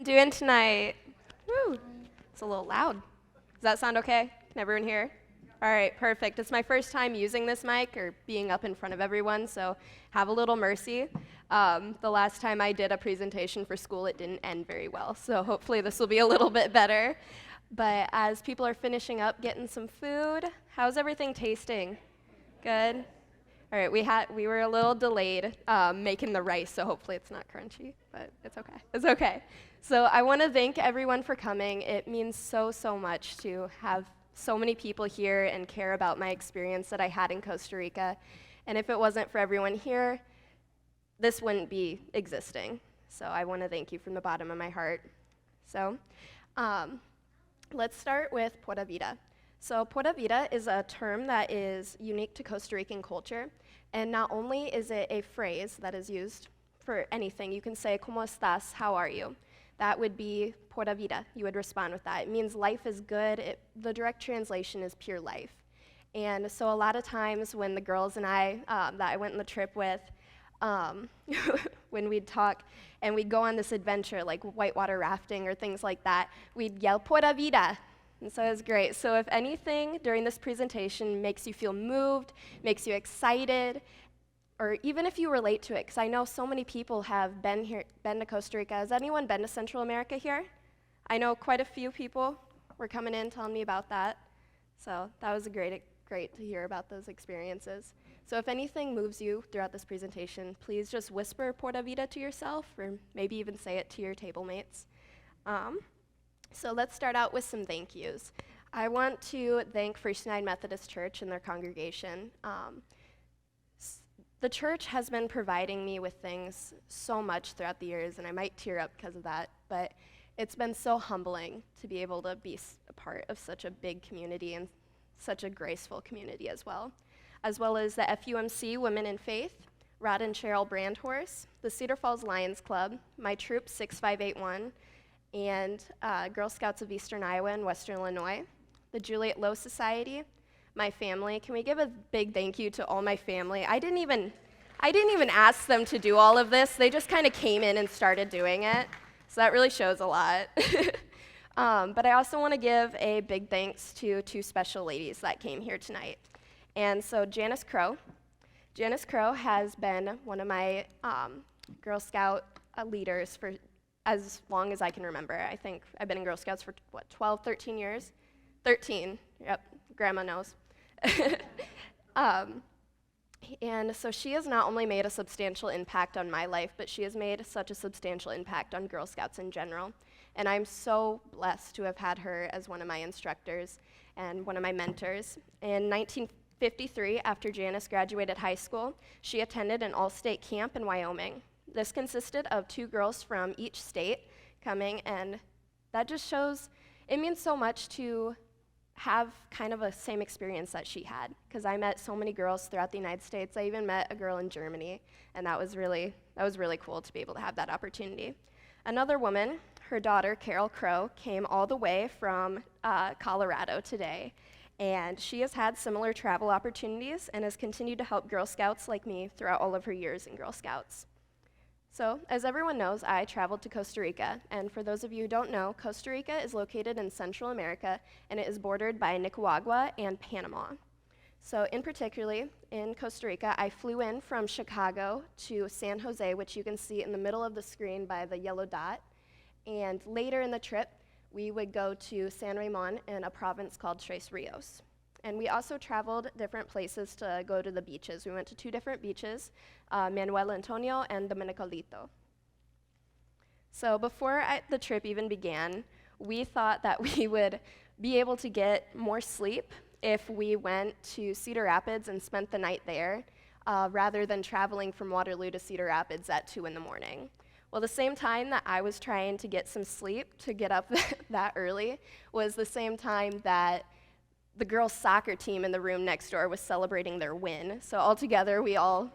doing tonight? Woo. It's a little loud. Does that sound okay? Can everyone hear? All right, perfect. It's my first time using this mic or being up in front of everyone, so have a little mercy. The last time I did a presentation for school, it didn't end very well, so hopefully this will be a little bit better. But as people are finishing up getting some food, how's everything tasting? Good? All right, we were a little delayed making the rice, so hopefully it's not crunchy, but it's okay. It's okay. So I want to thank everyone for coming. It means so much to have so many people here and care about my experience that I had in Costa Rica. And if it wasn't for everyone here, this wouldn't be existing. So I want to thank you from the bottom of my heart. So let's start with Pura Vida. So Pura Vida is a term that is unique to Costa Rican culture, and not only is it a phrase that is used for anything, you can say, ¿Cómo estás? How are you? That would be Pura Vida. You would respond with that. It means life is good. The direct translation is pure life. And so a lot of times when the girls and I, that I went on the trip with, when we'd talk and we'd go on this adventure like whitewater rafting or things like that, we'd yell Pura Vida. And so it was great. So if anything during this presentation makes you feel moved, makes you excited, or even if you relate to it, because I know so many people have been to Costa Rica. Has anyone been to Central America here? I know quite a few people were coming in telling me about that. So that was great to hear about those experiences. So if anything moves you throughout this presentation, please just whisper Pura Vida to yourself, or maybe even say it to your table mates. So let's start out with some thank yous. I want to thank First United Methodist Church and their congregation. The church has been providing me with things so much throughout the years, and I might tear up because of that, but it's been so humbling to be able to be a part of such a big community and such a graceful community as well as the FUMC Women in Faith, Rod and Cheryl Brandhorse, the Cedar Falls Lions Club, my troop 6581, and Girl Scouts of Eastern Iowa and Western Illinois, the Juliet Lowe Society, my family. Can we give a big thank you to all my family? I didn't even ask them to do all of this. They just kind of came in and started doing it. So that really shows a lot. But I also want to give a big thanks to two special ladies that came here tonight. And so Janice Crow. Janice Crow has been one of my Girl Scout leaders for as long as I can remember. I think I've been in Girl Scouts for, 12, 13 years? 13, yep, Grandma knows. And so she has not only made a substantial impact on my life, but she has made such a substantial impact on Girl Scouts in general. And I'm so blessed to have had her as one of my instructors and one of my mentors. In 1953, after Janice graduated high school, she attended an all-state camp in Wyoming. This consisted of 2 girls from each state coming, and that just shows it means so much to have kind of a same experience that she had, because I met so many girls throughout the United States. I even met a girl in Germany, and that was really cool to be able to have that opportunity. Another woman, her daughter, Carol Crow, came all the way from Colorado today, and she has had similar travel opportunities and has continued to help Girl Scouts like me throughout all of her years in Girl Scouts. So, as everyone knows, I traveled to Costa Rica, and for those of you who don't know, Costa Rica is located in Central America, and it is bordered by Nicaragua and Panama. So, in particularly, in Costa Rica, I flew in from Chicago to San Jose, which you can see in the middle of the screen by the yellow dot, and later in the trip, we would go to San Ramon in a province called Tres Rios. And we also traveled different places to go to the beaches. We went to 2 different beaches, Manuel Antonio and Dominicalito. So before the trip even began, we thought that we would be able to get more sleep if we went to Cedar Rapids and spent the night there, rather than traveling from Waterloo to Cedar Rapids at 2 in the morning. Well, the same time that I was trying to get some sleep to get up that early was the same time that the girls' soccer team in the room next door was celebrating their win. So altogether, we all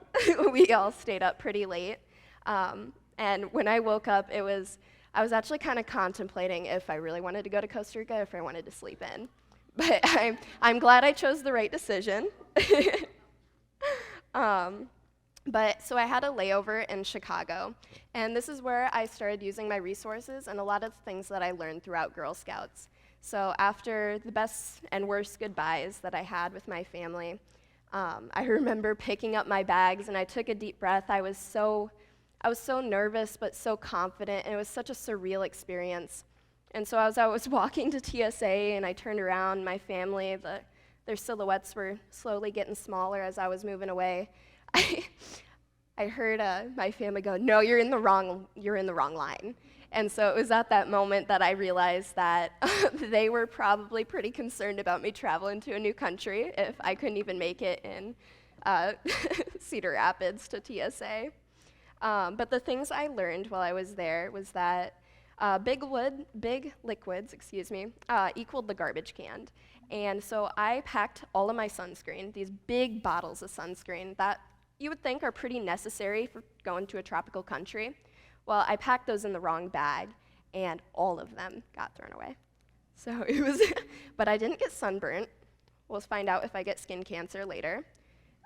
stayed up pretty late. And when I woke up, I was actually kind of contemplating if I really wanted to go to Costa Rica, or if I wanted to sleep in. But I'm glad I chose the right decision. But so I had a layover in Chicago, and this is where I started using my resources and a lot of things that I learned throughout Girl Scouts. So after the best and worst goodbyes that I had with my family, I remember picking up my bags, and I took a deep breath. I was so nervous but so confident, and it was such a surreal experience. And so as I was walking to TSA and I turned around, my family, their silhouettes were slowly getting smaller as I was moving away. I heard my family go, "No, you're in the wrong line." And so it was at that moment that I realized that they were probably pretty concerned about me traveling to a new country if I couldn't even make it in Cedar Rapids to TSA. But the things I learned while I was there was that big liquids, equaled the garbage can. And so I packed all of my sunscreen, these big bottles of sunscreen that you would think are pretty necessary for going to a tropical country. Well, I packed those in the wrong bag, and all of them got thrown away. So it was, but I didn't get sunburnt. We'll find out if I get skin cancer later.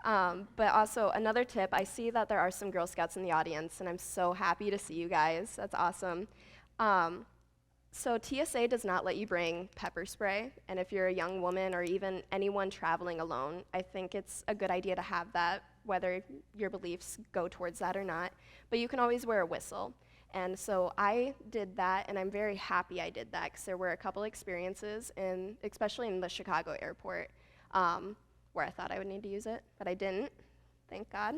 But also, another tip, I see that there are some Girl Scouts in the audience, and I'm so happy to see you guys. That's awesome. So TSA does not let you bring pepper spray, and if you're a young woman or even anyone traveling alone, I think it's a good idea to have that, whether your beliefs go towards that or not. But you can always wear a whistle. And so I did that, and I'm very happy I did that, because there were a couple experiences, especially in the Chicago airport, where I thought I would need to use it, but I didn't, thank God.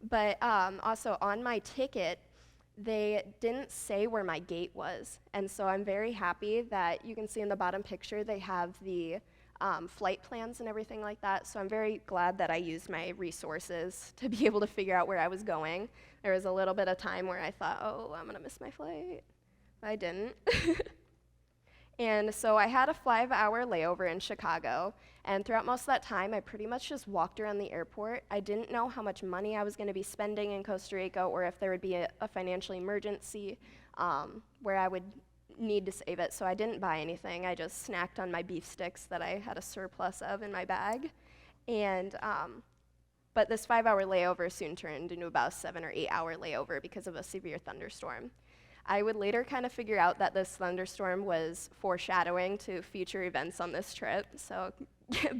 But also on my ticket, they didn't say where my gate was. And so I'm very happy that you can see in the bottom picture, they have the flight plans and everything like that. So I'm very glad that I used my resources to be able to figure out where I was going. There was a little bit of time where I thought, oh, I'm gonna miss my flight. But I didn't. And so I had a 5-hour layover in Chicago, and throughout most of that time, I pretty much just walked around the airport. I didn't know how much money I was going to be spending in Costa Rica, or if there would be a financial emergency where I would need to save it, so I didn't buy anything. I just snacked on my beef sticks that I had a surplus of in my bag. And but this 5-hour layover soon turned into about a 7 or 8 hour layover because of a severe thunderstorm. I would later kind of figure out that this thunderstorm was foreshadowing to future events on this trip, so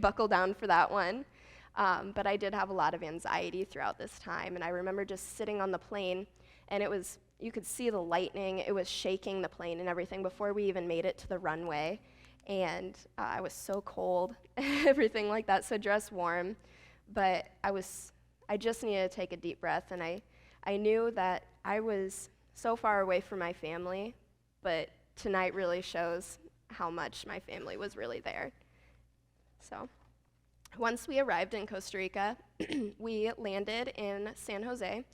buckle down for that one. But I did have a lot of anxiety throughout this time, and I remember just sitting on the plane, and you could see the lightning. It was shaking the plane and everything before we even made it to the runway, and I was so cold, everything like that, so dress warm. But I just needed to take a deep breath, and I knew that I was so far away from my family, but tonight really shows how much my family was really there. So once we arrived in Costa Rica, we landed in San Jose,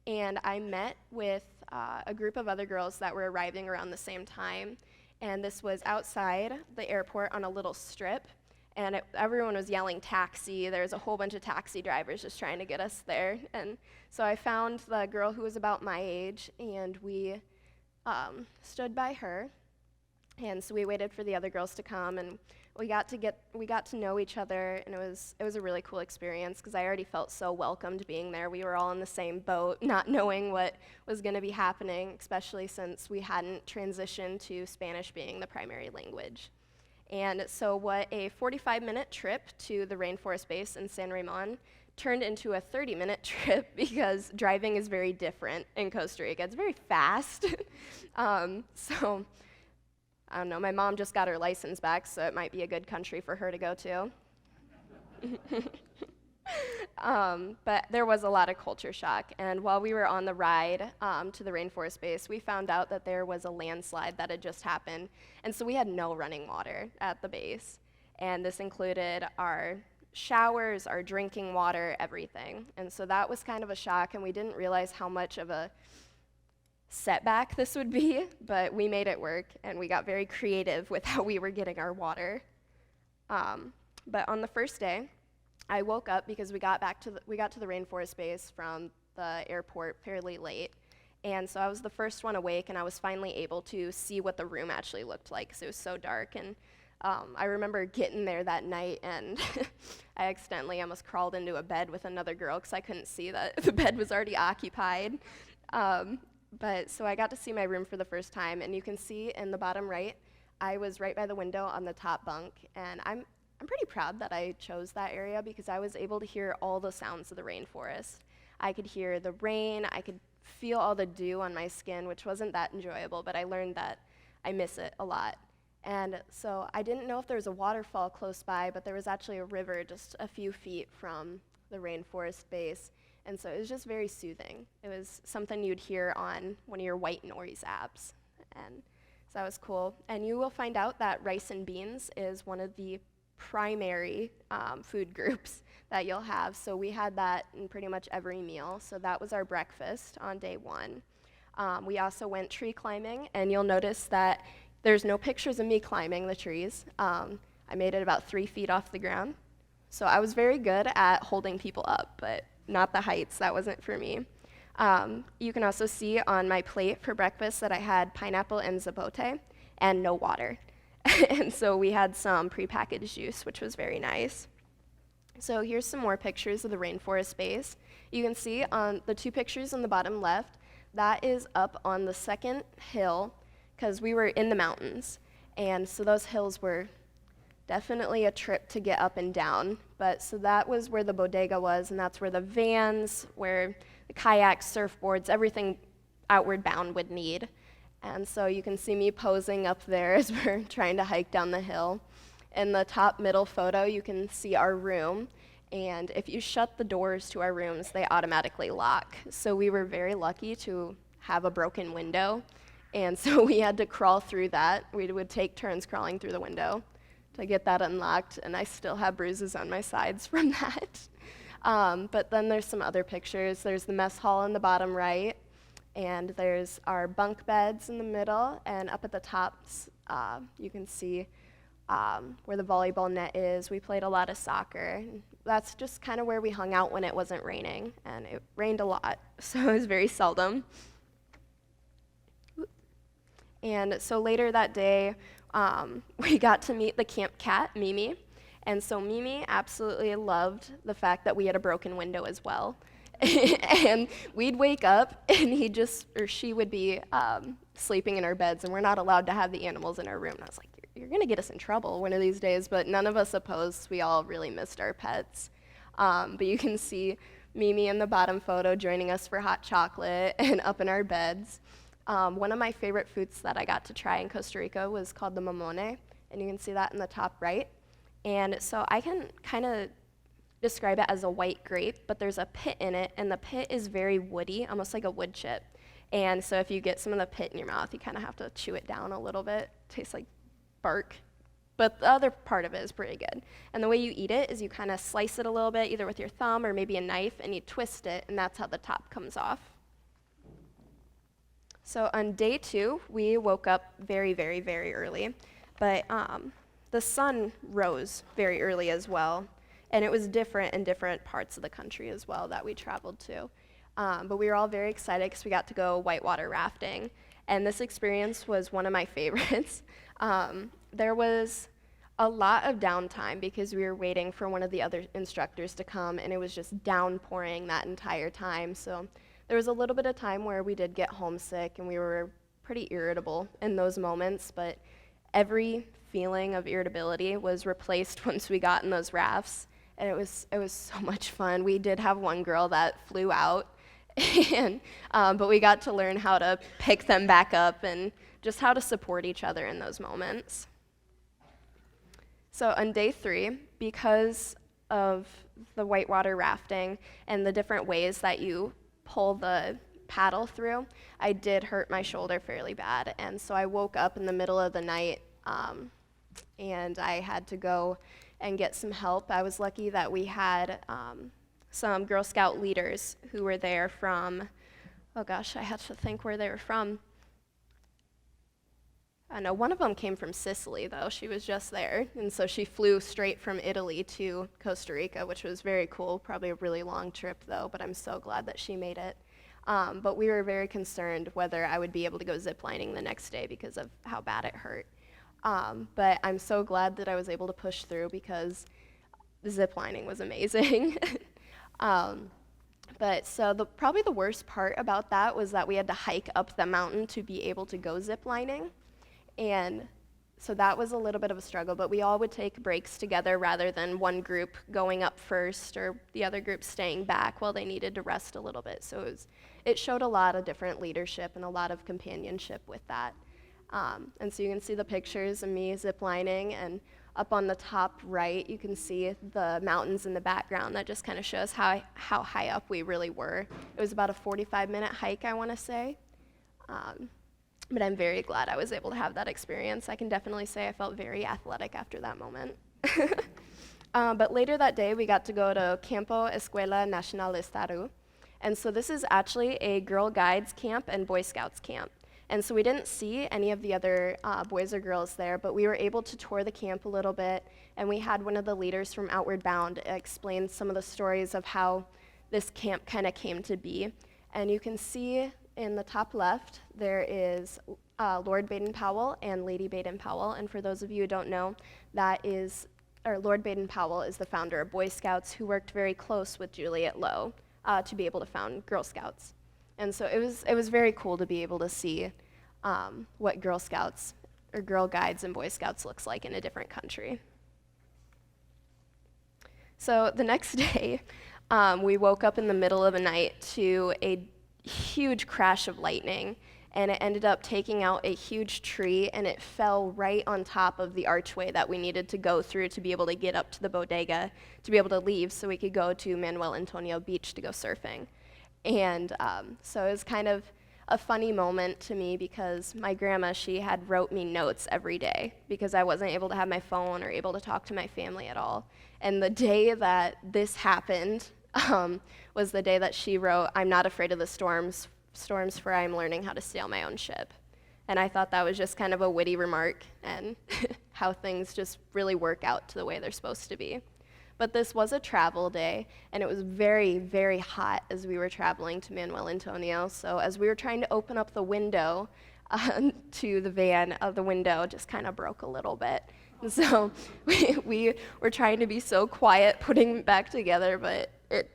and I met with a group of other girls that were arriving around the same time, and this was outside the airport on a little strip, and everyone was yelling taxi. There was a whole bunch of taxi drivers just trying to get us there. And so I found the girl who was about my age, and we stood by her. And so we waited for the other girls to come, and we got to know each other, and it was a really cool experience because I already felt so welcomed being there. We were all in the same boat, not knowing what was going to be happening, especially since we hadn't transitioned to Spanish being the primary language. And so what a 45-minute trip to the Rainforest Base in San Ramon turned into a 30-minute trip because driving is very different in Costa Rica. It's very fast. So I don't know, my mom just got her license back, so it might be a good country for her to go to. But there was a lot of culture shock, and while we were on the ride to the Rainforest Base, we found out that there was a landslide that had just happened, and so we had no running water at the base, and this included our showers, our drinking water, everything, and so that was kind of a shock, and we didn't realize how much of a setback this would be, but we made it work, and we got very creative with how we were getting our water. But on the first day, I woke up because we got to the Rainforest Base from the airport fairly late, and so I was the first one awake, and I was finally able to see what the room actually looked like because it was so dark. And I remember getting there that night, and I accidentally almost crawled into a bed with another girl because I couldn't see that the bed was already occupied. But so I got to see my room for the first time, and you can see in the bottom right, I was right by the window on the top bunk, and I'm pretty proud that I chose that area because I was able to hear all the sounds of the rainforest. I could hear the rain, I could feel all the dew on my skin, which wasn't that enjoyable, but I learned that I miss it a lot. And so I didn't know if there was a waterfall close by, but there was actually a river just a few feet from the Rainforest Base. And so it was just very soothing. It was something you'd hear on one of your white noise apps. And so that was cool. And you will find out that rice and beans is one of the primary food groups that you'll have. So we had that in pretty much every meal. So that was our breakfast on day one. We also went tree climbing, and you'll notice that there's no pictures of me climbing the trees. I made it about 3 feet off the ground. So I was very good at holding people up, but not the heights. That wasn't for me. You can also see on my plate for breakfast that I had pineapple and zapote and no water. And so we had some prepackaged juice, which was very nice. So here's some more pictures of the Rainforest Base. You can see on the 2 pictures on the bottom left, that is up on the second hill, because we were in the mountains. And so those hills were definitely a trip to get up and down. But so that was where the bodega was, and that's where the vans, where the kayaks, surfboards, everything outward bound would need. And so you can see me posing up there as we're trying to hike down the hill. In the top middle photo, you can see our room. And if you shut the doors to our rooms, they automatically lock. So we were very lucky to have a broken window. And so we had to crawl through that. We would take turns crawling through the window to get that unlocked, and I still have bruises on my sides from that. But then there's some other pictures. There's the mess hall in the bottom right, and there's our bunk beds in the middle, and up at the tops, you can see where the volleyball net is. We played a lot of soccer. That's just kind of where we hung out when it wasn't raining, and it rained a lot, so it was very seldom. And so later that day, we got to meet the camp cat, Mimi. And so Mimi absolutely loved the fact that we had a broken window as well. And we'd wake up, and she would be sleeping in our beds, and we're not allowed to have the animals in our room. And I was like, you're gonna get us in trouble one of these days, but none of us opposed. We all really missed our pets. But you can see Mimi in the bottom photo joining us for hot chocolate and up in our beds. One of my favorite foods that I got to try in Costa Rica was called the mamone, and you can see that in the top right. And so I can kind of describe it as a white grape, but there's a pit in it, and the pit is very woody, almost like a wood chip. And so if you get some of the pit in your mouth, you kind of have to chew it down a little bit. It tastes like bark, but the other part of it is pretty good. And the way you eat it is you kind of slice it a little bit, either with your thumb or maybe a knife, and you twist it, and that's how the top comes off. So on day 2, we woke up very, very, very early, but the sun rose very early as well, and it was different in different parts of the country as well that we traveled to. But we were all very excited because we got to go whitewater rafting, and this experience was one of my favorites. There was a lot of downtime because we were waiting for one of the other instructors to come, and it was just downpouring that entire time. So there was a little bit of time where we did get homesick, and we were pretty irritable in those moments, but every feeling of irritability was replaced once we got in those rafts, and it was so much fun. We did have one girl that flew out, and but we got to learn how to pick them back up and just how to support each other in those moments. So on day 3, because of the whitewater rafting and the different ways that you pull the paddle through, I did hurt my shoulder fairly bad, and so I woke up in the middle of the night, and I had to go and get some help. I was lucky that we had some Girl Scout leaders who were there from, oh gosh, I had to think where they were from. I know one of them came from Sicily, though. She was just there, and so she flew straight from Italy to Costa Rica, which was very cool. Probably a really long trip, though, but I'm so glad that she made it. But we were very concerned whether I would be able to go ziplining the next day because of how bad it hurt. But I'm so glad that I was able to push through because the zip lining was amazing. But so probably the worst part about that was that we had to hike up the mountain to be able to go zip lining. And so that was a little bit of a struggle, but we all would take breaks together rather than one group going up first or the other group staying back while they needed to rest a little bit. So it showed a lot of different leadership and a lot of companionship with that. And so you can see the pictures of me ziplining, and up on the top right, you can see the mountains in the background. That just kind of shows how high up we really were. It was about a 45-minute hike, I want to say. But I'm very glad I was able to have that experience. I can definitely say I felt very athletic after that moment. But later that day, we got to go to Campo Escuela Nacional de Estado. And so this is actually a Girl Guides camp and Boy Scouts camp. And so we didn't see any of the other boys or girls there, but we were able to tour the camp a little bit, and we had one of the leaders from Outward Bound explain some of the stories of how this camp kind of came to be. And you can see in the top left, there is Lord Baden-Powell and Lady Baden-Powell. And for those of you who don't know, Lord Baden-Powell is the founder of Boy Scouts, who worked very close with Juliet Lowe to be able to found Girl Scouts. And so it was very cool to be able to see what Girl Scouts or Girl Guides and Boy Scouts looks like in a different country. So the next day, we woke up in the middle of the night to a huge crash of lightning, and it ended up taking out a huge tree, and it fell right on top of the archway that we needed to go through to be able to get up to the bodega, to be able to leave so we could go to Manuel Antonio Beach to go surfing. And so it was kind of a funny moment to me because my grandma, she had wrote me notes every day because I wasn't able to have my phone or able to talk to my family at all. And the day that this happened was the day that she wrote, "I'm not afraid of the storms, for I am learning how to sail my own ship." And I thought that was just kind of a witty remark and how things just really work out to the way they're supposed to be. But this was a travel day, and it was very, very hot as we were traveling to Manuel Antonio. So as we were trying to open up the window to the van, the window just kind of broke a little bit. And so we were trying to be so quiet putting it back together, but it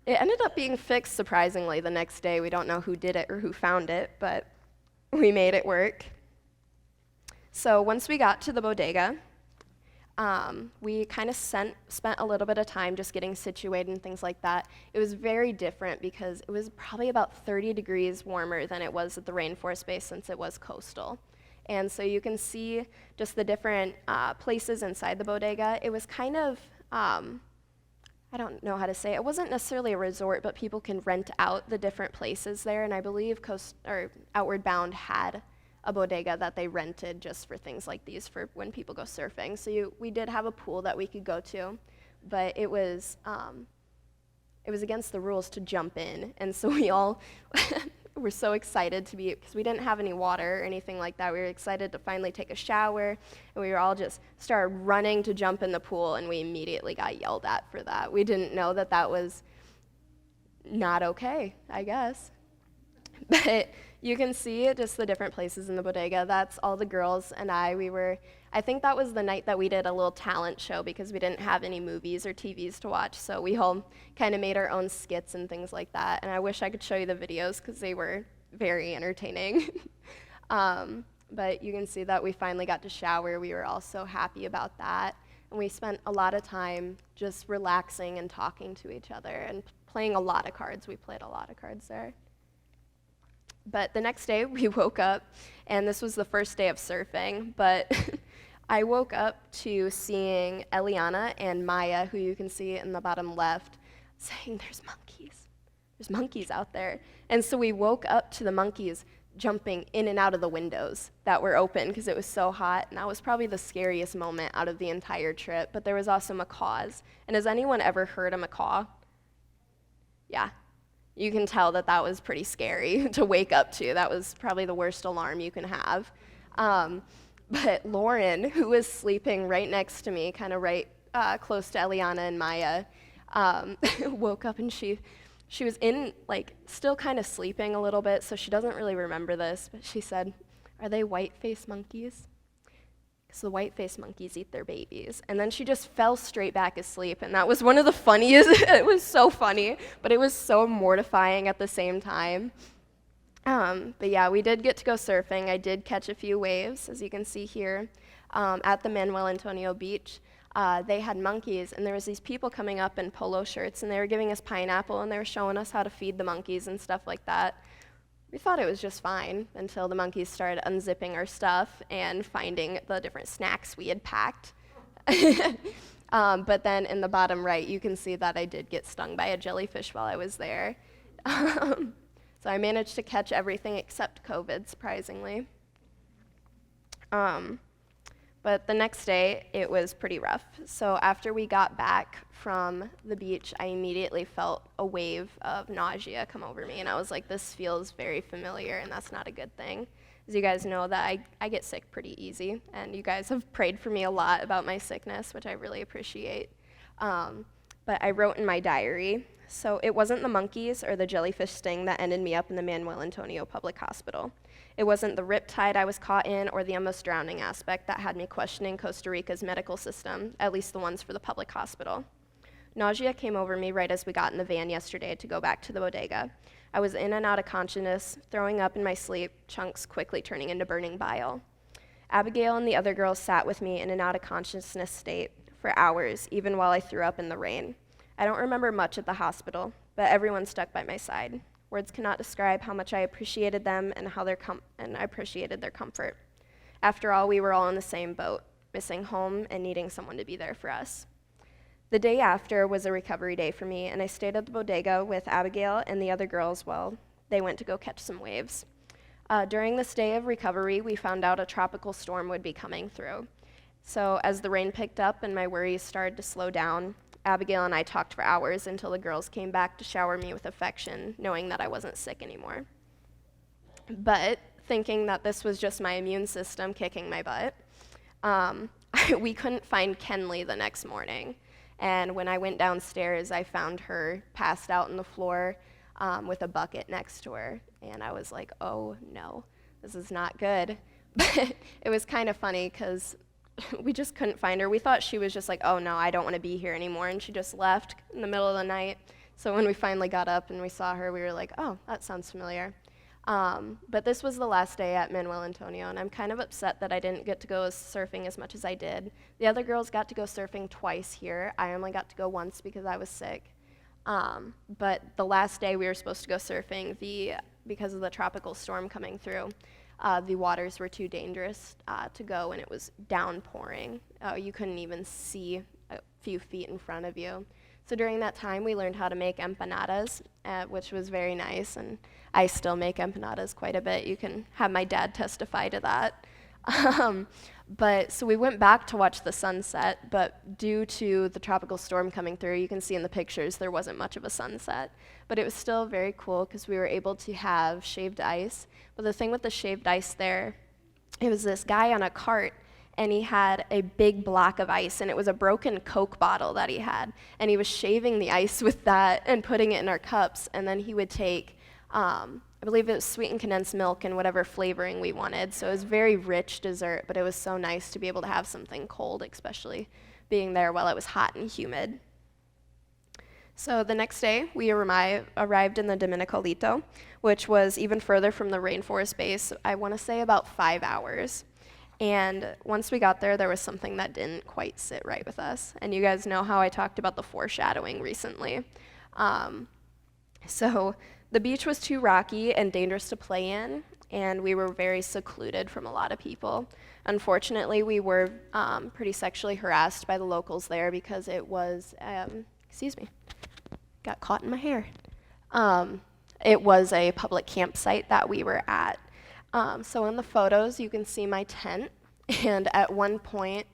ended up being fixed surprisingly the next day. We don't know who did it or who found it, but we made it work. So once we got to the bodega, we kind of spent a little bit of time just getting situated and things like that. It was very different because it was probably about 30 degrees warmer than it was at the Rainforest Base since it was coastal. And so you can see just the different places inside the bodega. It was kind of, I don't know how to say it. It wasn't necessarily a resort, but people can rent out the different places there. And I believe Outward Bound had a bodega that they rented just for things like these for when people go surfing. So we did have a pool that we could go to, but it was against the rules to jump in. And so we all were so excited to be, because we didn't have any water or anything like that. We were excited to finally take a shower, and we were all just started running to jump in the pool, and we immediately got yelled at for that. We didn't know that that was not okay, I guess. But you can see just the different places in the bodega. That's all the girls and I think that was the night that we did a little talent show because we didn't have any movies or TVs to watch, so we all kind of made our own skits and things like that. And I wish I could show you the videos because they were very entertaining. But you can see that we finally got to shower. We were all so happy about that. And we spent a lot of time just relaxing and talking to each other and playing a lot of cards. We played a lot of cards there. But the next day, we woke up, and this was the first day of surfing, but I woke up to seeing Eliana and Maya, who you can see in the bottom left, saying, "There's monkeys. There's monkeys out there." And so we woke up to the monkeys jumping in and out of the windows that were open because it was so hot, and that was probably the scariest moment out of the entire trip. But there was also macaws. And has anyone ever heard a macaw? Yeah. You can tell that that was pretty scary to wake up to. That was probably the worst alarm you can have. But Lauren, who was sleeping right next to me, kind of right close to Eliana and Maya, woke up and she was still kind of sleeping a little bit, so she doesn't really remember this, but she said, "Are they white-faced monkeys?" because the white-faced monkeys eat their babies. And then she just fell straight back asleep, and that was one of the funniest. It was so funny, but it was so mortifying at the same time. But yeah, we did get to go surfing. I did catch a few waves, as you can see here, at the Manuel Antonio Beach. They had monkeys, and there was these people coming up in polo shirts, and they were giving us pineapple, and they were showing us how to feed the monkeys and stuff like that. We thought it was just fine until the monkeys started unzipping our stuff and finding the different snacks we had packed. But then in the bottom right, you can see that I did get stung by a jellyfish while I was there. So I managed to catch everything except COVID, surprisingly. But the next day, it was pretty rough. So after we got back from the beach, I immediately felt a wave of nausea come over me, and I was like, this feels very familiar, and that's not a good thing. As you guys know, that I get sick pretty easy, and you guys have prayed for me a lot about my sickness, which I really appreciate. But I wrote in my diary, so it wasn't the monkeys or the jellyfish sting that ended me up in the Manuel Antonio Public Hospital. It wasn't the riptide I was caught in or the almost drowning aspect that had me questioning Costa Rica's medical system, at least the ones for the public hospital. Nausea came over me right as we got in the van yesterday to go back to the bodega. I was in and out of consciousness, throwing up in my sleep, chunks quickly turning into burning bile. Abigail and the other girls sat with me in an out of consciousness state for hours, even while I threw up in the rain. I don't remember much at the hospital, but everyone stuck by my side. Words cannot describe how much I appreciated them and I appreciated their comfort. After all, we were all in the same boat, missing home and needing someone to be there for us. The day after was a recovery day for me, and I stayed at the bodega with Abigail and the other girls while they went to go catch some waves. During this day of recovery, we found out a tropical storm would be coming through. So as the rain picked up and my worries started to slow down, Abigail and I talked for hours until the girls came back to shower me with affection, knowing that I wasn't sick anymore. But thinking that this was just my immune system kicking my butt, we couldn't find Kenley the next morning. And when I went downstairs, I found her passed out on the floor with a bucket next to her. And I was like, oh no, this is not good. But it was kind of funny because we just couldn't find her. We thought she was just like, oh no, I don't want to be here anymore. And she just left in the middle of the night. So when we finally got up and we saw her, we were like, oh, that sounds familiar. But this was the last day at Manuel Antonio, and I'm kind of upset that I didn't get to go surfing as much as I did. The other girls got to go surfing twice here. I only got to go once because I was sick. But the last day we were supposed to go surfing, because of the tropical storm coming through, the waters were too dangerous to go, and it was downpouring. You couldn't even see a few feet in front of you. So during that time, we learned how to make empanadas, which was very nice, and I still make empanadas quite a bit. You can have my dad testify to that. But so we went back to watch the sunset, but due to the tropical storm coming through, you can see in the pictures there wasn't much of a sunset. But it was still very cool because we were able to have shaved ice. But the thing with the shaved ice there, it was this guy on a cart, and he had a big block of ice, and it was a broken Coke bottle that he had. And he was shaving the ice with that and putting it in our cups, and then he would take, I believe it was sweetened condensed milk and whatever flavoring we wanted. So it was very rich dessert, but it was so nice to be able to have something cold, especially being there while it was hot and humid. So the next day, we arrived in the Dominicalito, which was even further from the Rainforest Base, I want to say about 5 hours. And once we got there was something that didn't quite sit right with us. And you guys know how I talked about the foreshadowing recently. So the beach was too rocky and dangerous to play in, and we were very secluded from a lot of people. Unfortunately, we were pretty sexually harassed by the locals there because it was, got caught in my hair. It was a public campsite that we were at. So in the photos, you can see my tent, and at one point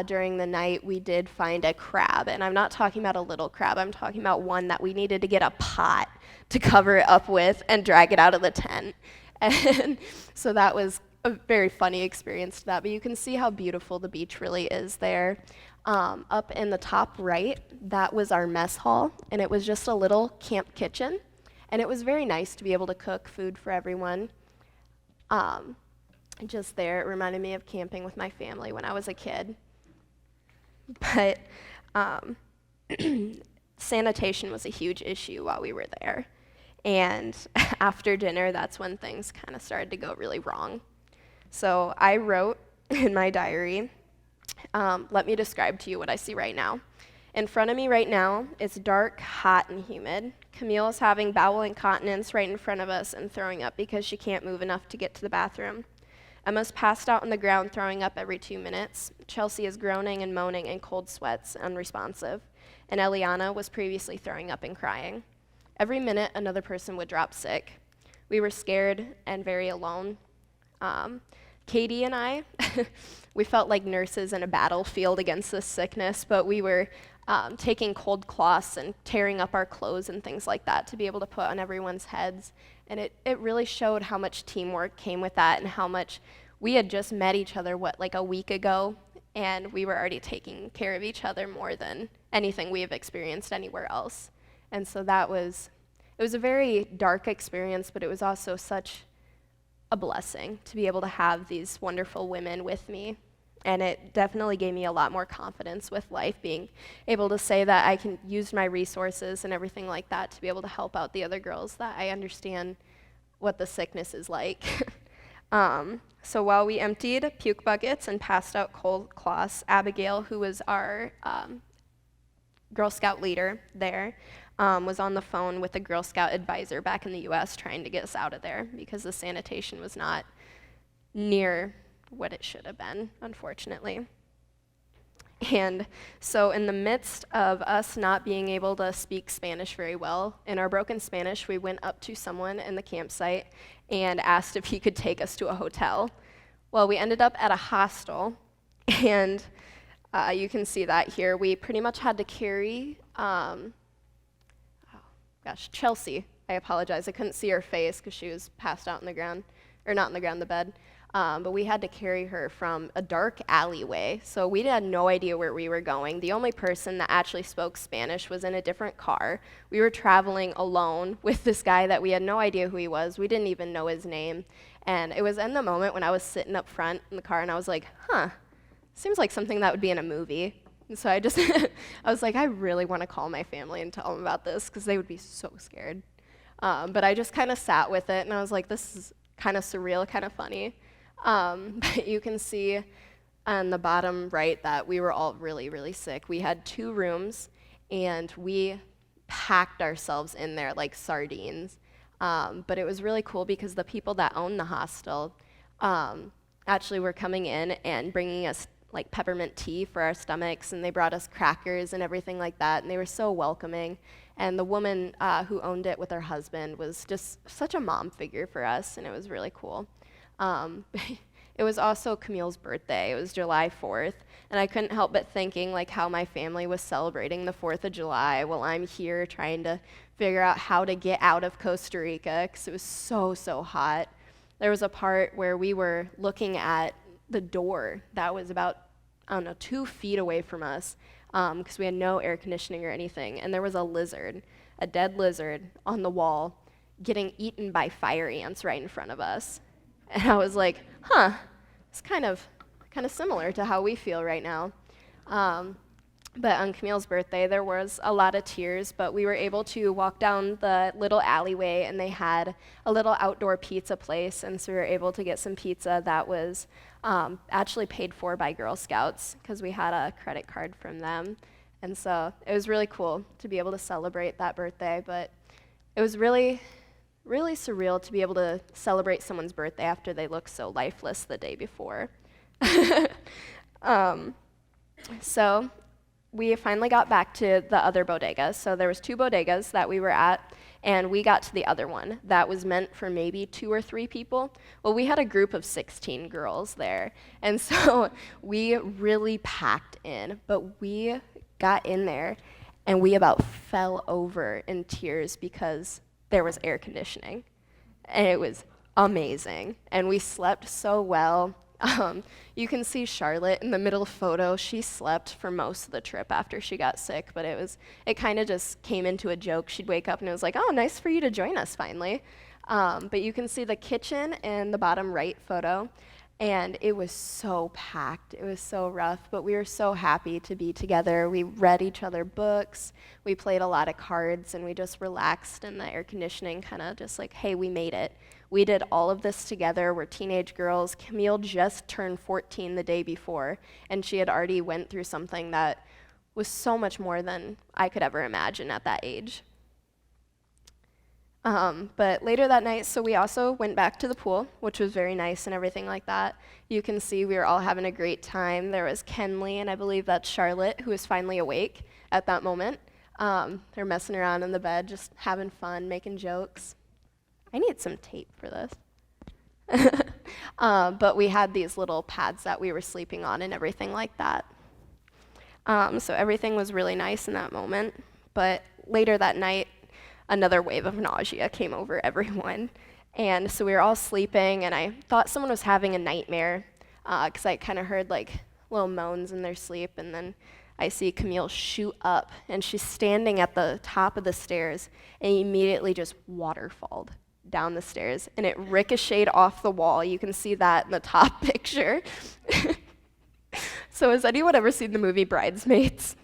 during the night, we did find a crab, and I'm not talking about a little crab, I'm talking about one that we needed to get a pot to cover it up with and drag it out of the tent. And so that was a very funny experience to that, but you can see how beautiful the beach really is there. Up in the top right, that was our mess hall, and it was just a little camp kitchen, and it was very nice to be able to cook food for everyone. just there. It reminded me of camping with my family when I was a kid. But sanitation was a huge issue while we were there. And after dinner, that's when things kind of started to go really wrong. So I wrote in my diary, let me describe to you what I see right now. In front of me right now, it's dark, hot, and humid. Camille is having bowel incontinence right in front of us and throwing up because she can't move enough to get to the bathroom. Emma's passed out on the ground, throwing up every 2 minutes. Chelsea is groaning and moaning in cold sweats, unresponsive. And Eliana was previously throwing up and crying. Every minute, another person would drop sick. We were scared and very alone. Katie and I, we felt like nurses in a battlefield against this sickness, but we were taking cold cloths and tearing up our clothes and things like that to be able to put on everyone's heads. And it really showed how much teamwork came with that and how much we had just met each other, like a week ago, and we were already taking care of each other more than anything we have experienced anywhere else. And so it was a very dark experience, but it was also such a blessing to be able to have these wonderful women with me. And it definitely gave me a lot more confidence with life, being able to say that I can use my resources and everything like that to be able to help out the other girls, that I understand what the sickness is like. So while we emptied puke buckets and passed out cold cloths, Abigail, who was our Girl Scout leader there, was on the phone with a Girl Scout advisor back in the US trying to get us out of there because the sanitation was not near what it should have been, unfortunately. And so in the midst of us not being able to speak Spanish very well, in our broken Spanish, we went up to someone in the campsite and asked if he could take us to a hotel. Well, we ended up at a hostel, and you can see that here. We pretty much had to carry, Chelsea. I apologize. I couldn't see her face because she was passed out on the ground, or not on the ground, the bed. But we had to carry her from a dark alleyway, so we had no idea where we were going. The only person that actually spoke Spanish was in a different car. We were traveling alone with this guy that we had no idea who he was. We didn't even know his name. And it was in the moment when I was sitting up front in the car, and I was like, seems like something that would be in a movie. And so I just, I was like, I really want to call my family and tell them about this, because they would be so scared. But I just kind of sat with it, and I was like, this is kind of surreal, kind of funny. But you can see on the bottom right that we were all really, really sick. We had 2 rooms, and we packed ourselves in there like sardines. But it was really cool because the people that own the hostel actually were coming in and bringing us like peppermint tea for our stomachs, and they brought us crackers and everything like that, and they were so welcoming. And the woman who owned it with her husband was just such a mom figure for us, and it was really cool. It was also Camille's birthday. It was July 4th, and I couldn't help but thinking like how my family was celebrating the 4th of July while I'm here trying to figure out how to get out of Costa Rica because it was so, so hot. There was a part where we were looking at the door that was about, 2 feet away from us because we had no air conditioning or anything, and there was a dead lizard on the wall getting eaten by fire ants right in front of us. And I was like, it's kind of similar to how we feel right now. But on Camille's birthday, there was a lot of tears, but we were able to walk down the little alleyway, and they had a little outdoor pizza place, and so we were able to get some pizza that was actually paid for by Girl Scouts because we had a credit card from them. And so it was really cool to be able to celebrate that birthday, but it was really, really surreal to be able to celebrate someone's birthday after they look so lifeless the day before. So we finally got back to the other bodega. So there was 2 bodegas that we were at, and we got to the other one that was meant for maybe 2 or 3 people. Well, we had a group of 16 girls there, and so we really packed in, but we got in there, and we about fell over in tears because there was air conditioning, and it was amazing, and we slept so well. You can see Charlotte in the middle photo. She slept for most of the trip after she got sick, but it kind of just came into a joke. She'd wake up and it was like, oh, nice for you to join us finally. But you can see the kitchen in the bottom right photo. And it was so packed. It was so rough, but we were so happy to be together. We read each other books. We played a lot of cards, and we just relaxed in the air conditioning, kind of just like, hey, we made it. We did all of this together. We're teenage girls. Camille just turned 14 the day before, and she had already went through something that was so much more than I could ever imagine at that age. But later that night, so we also went back to the pool, which was very nice and everything like that. You can see we were all having a great time. There was Kenley, and I believe that's Charlotte, who was finally awake at that moment. They're messing around in the bed, just having fun, making jokes. I need some tape for this. But we had these little pads that we were sleeping on and everything like that. So everything was really nice in that moment. But later that night, another wave of nausea came over everyone. And so we were all sleeping, and I thought someone was having a nightmare because I kind of heard like little moans in their sleep. And then I see Camille shoot up, and she's standing at the top of the stairs, and immediately just waterfalled down the stairs, and it ricocheted off the wall. You can see that in the top picture. So has anyone ever seen the movie Bridesmaids?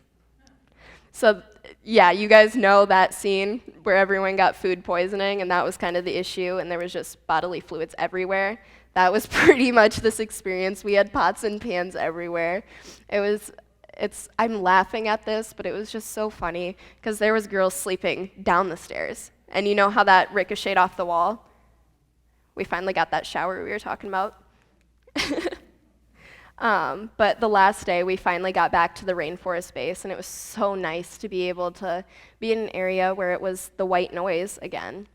So yeah, you guys know that scene where everyone got food poisoning, and that was kind of the issue, and there was just bodily fluids everywhere. That was pretty much this experience. We had pots and pans everywhere. I'm laughing at this, but it was just so funny because there was girls sleeping down the stairs. And you know how that ricocheted off the wall? We finally got that shower we were talking about. But the last day, we finally got back to the Rainforest Base, and it was so nice to be able to be in an area where it was the white noise again.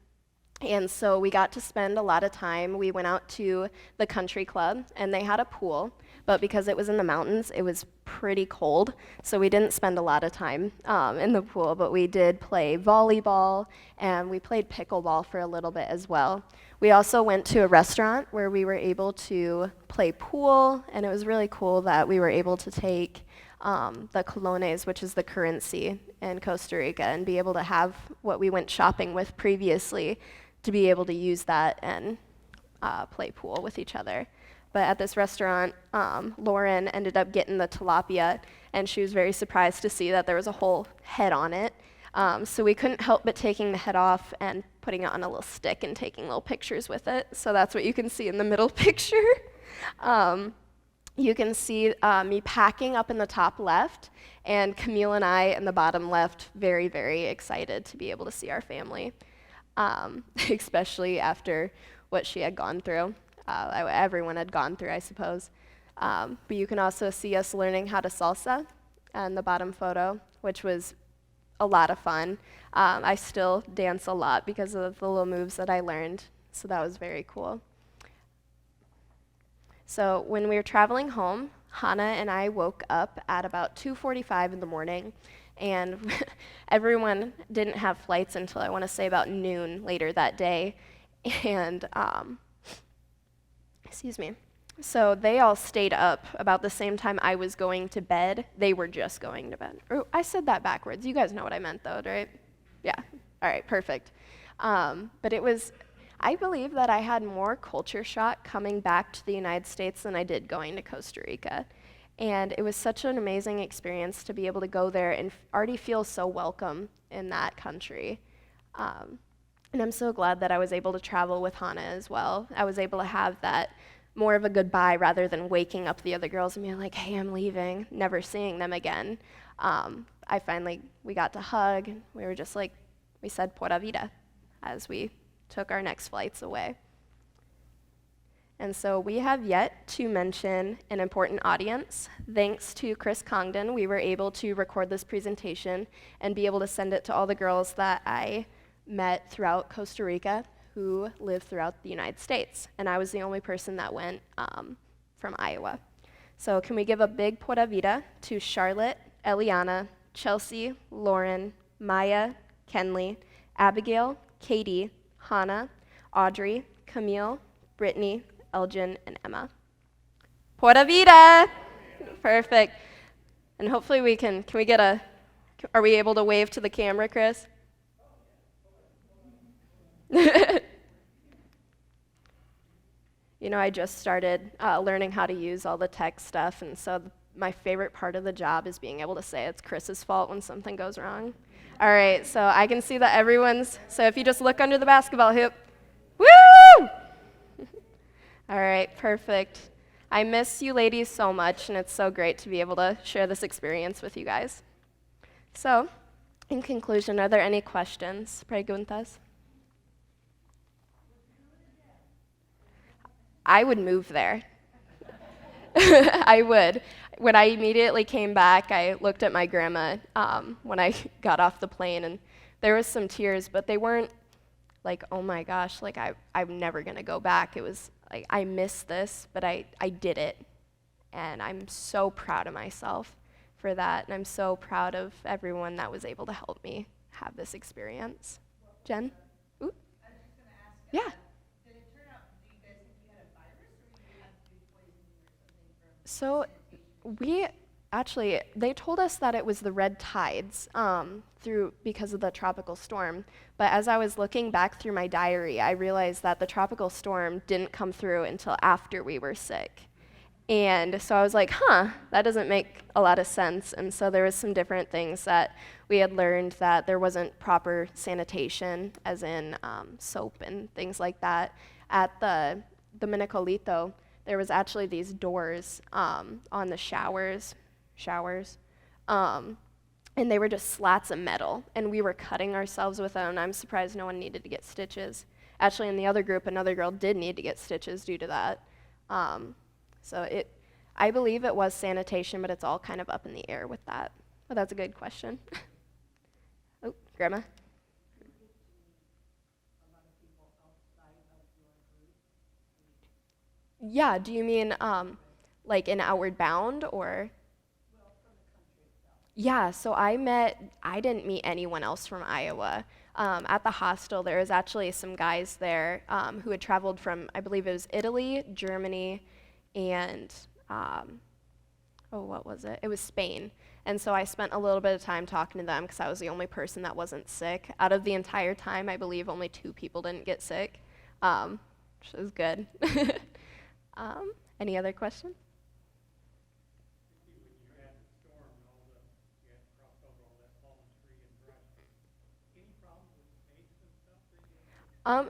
And so we got to spend a lot of time. We went out to the country club, and they had a pool, but because it was in the mountains, it was pretty cold, so we didn't spend a lot of time in the pool, but we did play volleyball, and we played pickleball for a little bit as well. We also went to a restaurant where we were able to play pool, and it was really cool that we were able to take the colones, which is the currency in Costa Rica, and be able to have what we went shopping with previously to be able to use that and play pool with each other. But at this restaurant, Lauren ended up getting the tilapia, and she was very surprised to see that there was a whole head on it. So we couldn't help but taking the head off and putting it on a little stick and taking little pictures with it. So that's what you can see in the middle picture. You can see me packing up in the top left, and Camille and I in the bottom left, very, very excited to be able to see our family, especially after what she had gone through. Everyone had gone through, I suppose. But you can also see us learning how to salsa in the bottom photo, which was a lot of fun. I still dance a lot because of the little moves that I learned, so that was very cool. So when we were traveling home, Hannah and I woke up at about 2:45 in the morning, and everyone didn't have flights until I want to say about noon later that day. And excuse me. So they all stayed up about the same time I was going to bed. They were just going to bed. Oh, I said that backwards. You guys know what I meant, though, right? Yeah. All right, perfect. But I believe that I had more culture shock coming back to the United States than I did going to Costa Rica. And it was such an amazing experience to be able to go there and already feel so welcome in that country. And I'm so glad that I was able to travel with Hannah as well. I was able to have that more of a goodbye rather than waking up the other girls and being like, hey, I'm leaving, never seeing them again. We got to hug. We were just like, we said pura vida as we took our next flights away. And so we have yet to mention an important audience. Thanks to Chris Congdon, we were able to record this presentation and be able to send it to all the girls that I met throughout Costa Rica who live throughout the United States. And I was the only person that went from Iowa. So can we give a big pura vida to Charlotte, Eliana, Chelsea, Lauren, Maya, Kenley, Abigail, Katie, Hannah, Audrey, Camille, Brittany, Elgin, and Emma. Pura vida! Perfect. And hopefully are we able to wave to the camera, Chris? I just started learning how to use all the tech stuff, and so my favorite part of the job is being able to say it's Chris's fault when something goes wrong. All right, so I can see that so if you just look under the basketball hoop, woo! All right, perfect. I miss you ladies so much, and it's so great to be able to share this experience with you guys. So, in conclusion, are there any questions? Preguntas? I would move there. I would. When I immediately came back, I looked at my grandma when I got off the plane, and there was some tears, but they weren't like, oh my gosh, like I'm never gonna go back. It was like, I miss this, but I did it. And I'm so proud of myself for that, and I'm so proud of everyone that was able to help me have this experience. Jen? Ooh. I was just gonna ask, yeah. Did it turn out, do you guys think you had a virus, or did you have food poisoning or something they told us that it was the red tides because of the tropical storm. But as I was looking back through my diary, I realized that the tropical storm didn't come through until after we were sick. And so I was like, that doesn't make a lot of sense. And so there was some different things that we had learned, that there wasn't proper sanitation, as in soap and things like that. At the Dominicolito, there was actually these doors on the showers, and they were just slats of metal, and we were cutting ourselves with them, and I'm surprised no one needed to get stitches. Actually, in the other group, another girl did need to get stitches due to that. I believe it was sanitation, but it's all kind of up in the air with that. But that's a good question. Oh, Grandma? Yeah, do you mean like in Outward Bound, or? Well, from the country itself. Yeah, so I didn't meet anyone else from Iowa. At the hostel, there was actually some guys there who had traveled from, I believe it was Italy, Germany, and, what was it? It was Spain. And so I spent a little bit of time talking to them because I was the only person that wasn't sick. Out of the entire time, I believe only 2 people didn't get sick, which is good. Any other questions?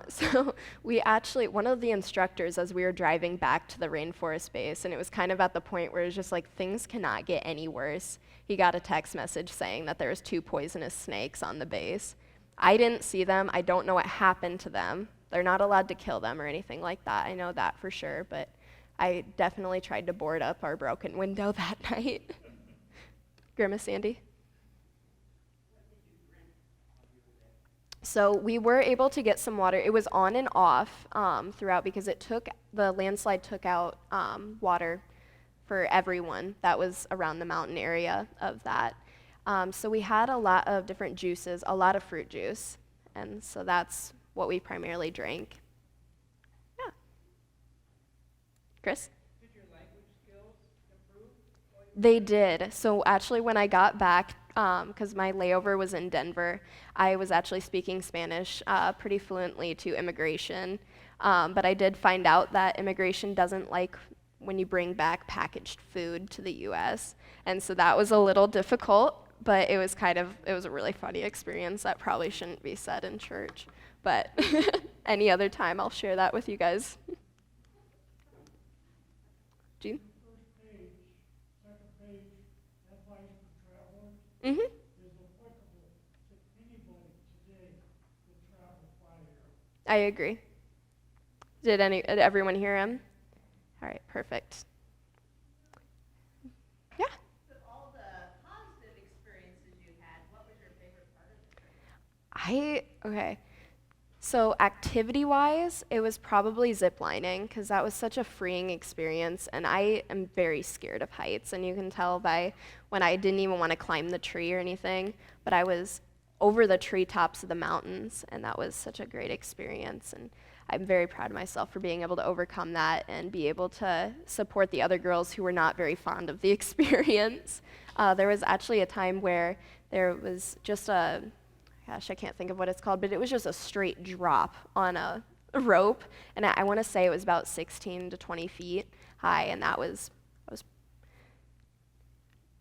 So we actually, one of the instructors, as we were driving back to the Rainforest Base, and it was kind of at the point where it was just like, things cannot get any worse, he got a text message saying that there was 2 poisonous snakes on the base. I didn't see them. I don't know what happened to them. They're not allowed to kill them or anything like that. I know that for sure, but I definitely tried to board up our broken window that night. Grandma Sandy? So we were able to get some water. It was on and off throughout because the landslide took out water for everyone that was around the mountain area of that. So we had a lot of different juices, a lot of fruit juice, and so that's what we primarily drank. Yeah. Chris? Did your language skills improve? They did. So actually when I got back, because my layover was in Denver, I was actually speaking Spanish pretty fluently to immigration. But I did find out that immigration doesn't like when you bring back packaged food to the US. And so that was a little difficult, but it was a really funny experience that probably shouldn't be said in church. But any other time I'll share that with you guys. Jean? Mm-hmm. I agree. Did everyone hear him? All right, perfect. Yeah. Of all the positive experiences you had, what was your favorite part of it? Okay. So activity-wise, it was probably zip lining because that was such a freeing experience, and I am very scared of heights, and you can tell by when I didn't even want to climb the tree or anything, but I was over the treetops of the mountains, and that was such a great experience, and I'm very proud of myself for being able to overcome that and be able to support the other girls who were not very fond of the experience. There was actually a time where there was just I can't think of what it's called, but it was just a straight drop on rope, and I want to say it was about 16 to 20 feet high, and that was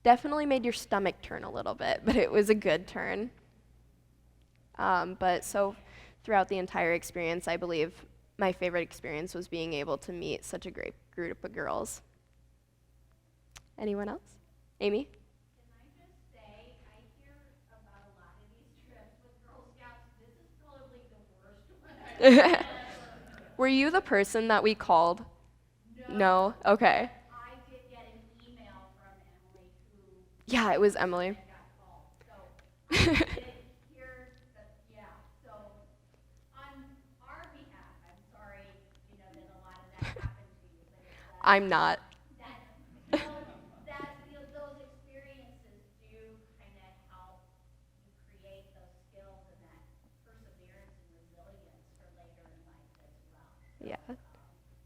definitely made your stomach turn a little bit, but it was a good turn. But so throughout the entire experience, I believe my favorite experience was being able to meet such a great group of girls. Anyone else? Amy? Can I just say, I hear about a lot of these trips with Girl Scouts. This is probably the worst one I've ever. Were you the person that we called? No. Okay. I did get an email from Emily who Yeah, it was Emily. got called. So I did hear that, yeah. So on our behalf, I'm sorry, that a lot of that happened to you, but it's I'm not. those experiences do kind of help you create those skills and that perseverance and resilience for later in life as well. Yeah.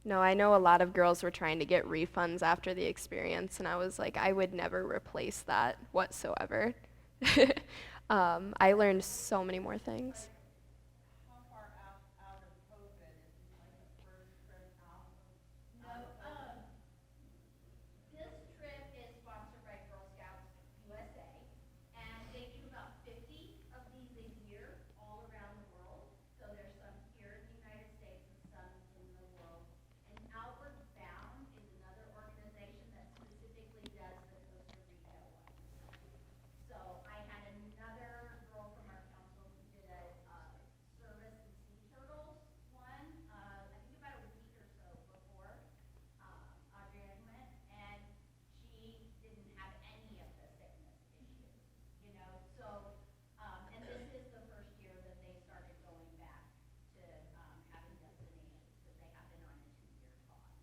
No, I know a lot of girls were trying to get refunds after the experience, and I was like, I would never replace that whatsoever. I learned so many more things. How far out of COVID is this like the first trip out of This trip is sponsored by Girl Scouts USA, and they do about 50 of these a year all around the world. So there's some here in the United States and some in the world. And Outward Bound is another organization that specifically does the Costa Rica one. So I had another girl from our council who did a service and sea turtles one, I think about a week or so before Audrienne went, and she didn't have any of the sickness issues. So, and this is the first year that they started going back to having destinations, because they have been on a 2-year pause.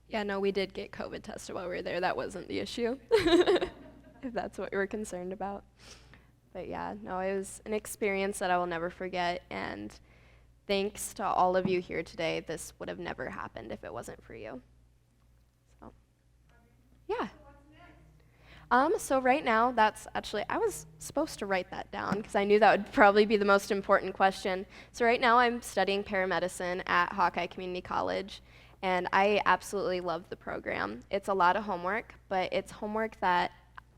Yeah, no, we did get COVID tested while we were there. That wasn't the issue, if that's what you were concerned about. But yeah, no, it was an experience that I will never forget, and thanks to all of you here today, this would have never happened if it wasn't for you. So, yeah. So right now, that's actually, I was supposed to write that down because I knew that would probably be the most important question. So right now I'm studying paramedicine at Hawkeye Community College, and I absolutely love the program. It's a lot of homework, but it's homework that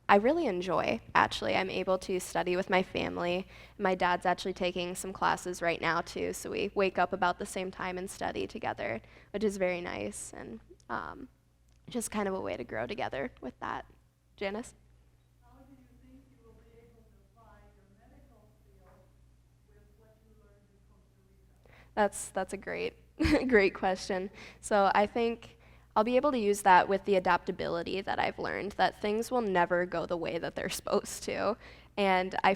I really enjoy, actually. I'm able to study with my family. My dad's actually taking some classes right now, too, so we wake up about the same time and study together, which is very nice, and just kind of a way to grow together with that. Janice? How do you think you will be able to apply your medical field with what you learned in Costa Rica? That's a great question. So I think I'll be able to use that with the adaptability that I've learned, that things will never go the way that they're supposed to. And I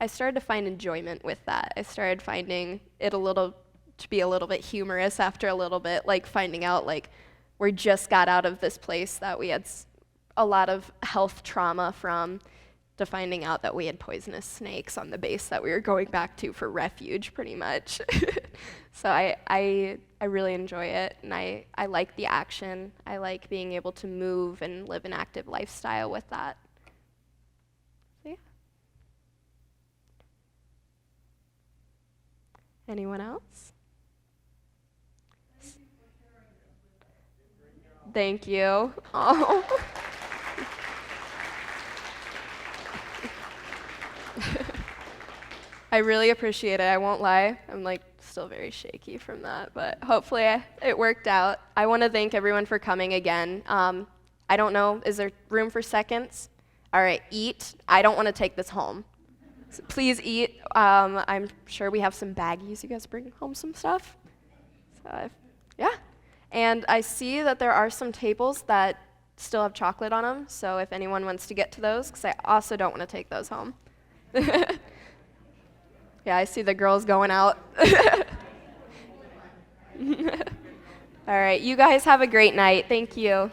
started to find enjoyment with that. I started finding it to be a little bit humorous after a little bit, like finding out like we just got out of this place that we had a lot of health trauma from, to finding out that we had poisonous snakes on the base that we were going back to for refuge, pretty much. So I really enjoy it, and I like the action. I like being able to move and live an active lifestyle with that. So yeah. Anyone else? Thank you. Oh. I really appreciate it. I won't lie. I'm still very shaky from that, but hopefully it worked out. I want to thank everyone for coming again. I don't know, is there room for seconds? All right, eat. I don't want to take this home. So please eat. I'm sure we have some baggies. You guys bring home some stuff? So, yeah. And I see that there are some tables that still have chocolate on them, so if anyone wants to get to those, because I also don't want to take those home. Yeah, I see the girls going out. All right, you guys have a great night. Thank you.